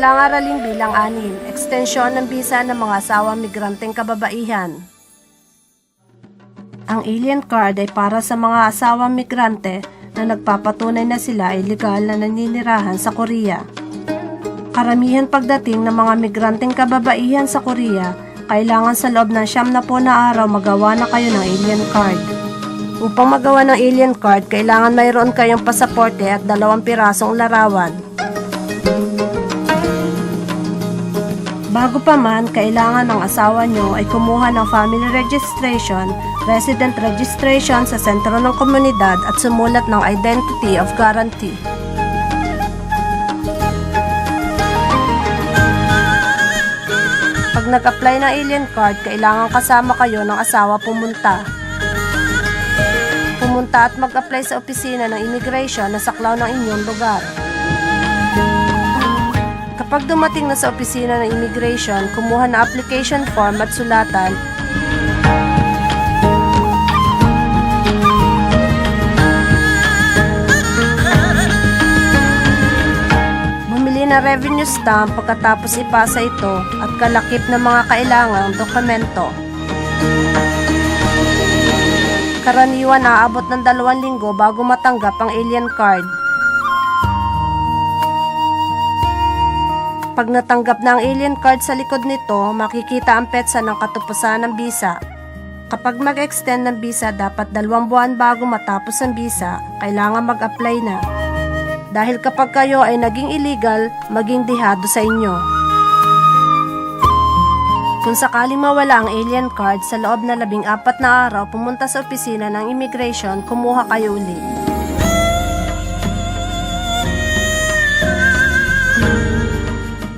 Pagsimulang aralin bilang 6, ekstensyon ng bisa ng mga asawang migranteng kababaihan. Ang alien card ay para sa mga asawang migrante na nagpapatunay na sila ay legal na naninirahan sa Korea. Karamihan pagdating ng mga migranteng kababaihan sa Korea, kailangan sa loob ng 70 na araw magawa na kayo ng alien card. Upang magawa ng alien card, kailangan mayroon kayong pasaporte at 2 pirasong larawan. Bago pa man, kailangan ng asawa nyo ay kumuha ng family registration, resident registration sa sentro ng komunidad at sumulat ng identity of guarantee. Pag nag-apply ng alien card, kailangan kasama kayo ng asawa pumunta at mag-apply sa opisina ng immigration na saklaw ng inyong lugar. Kapag dumating na sa opisina ng immigration, kumuha na application form at sulatan. Bumili na revenue stamp pagkatapos ipasa ito at kalakip ng mga kailangang dokumento. Karaniwan aabot ng 2 linggo bago matanggap ang alien card. Pag natanggap na ang alien card sa likod nito, makikita ang petsa ng katupasan ng bisa. Kapag mag-extend ng bisa, dapat 2 buwan bago matapos ang bisa, kailangan mag-apply na. Dahil kapag kayo ay naging illegal, maging dehado sa inyo. Kung sakaling mawala ang alien card, sa loob na 14 na araw, pumunta sa opisina ng immigration, kumuha kayo ulit.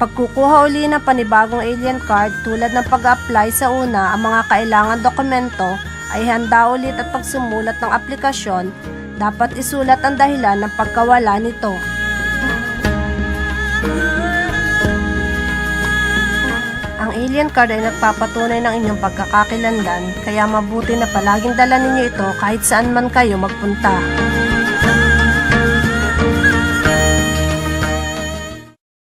Pagkukuha uli ng panibagong alien card, tulad ng pag-apply sa una, ang mga kailangan dokumento ay handa ulit at pagsumulat ng aplikasyon, dapat isulat ang dahilan ng pagkawala nito. Ang alien card ay nagpapatunay ng inyong pagkakakilanlan, kaya mabuti na palaging dala ninyo ito kahit saan man kayo magpunta.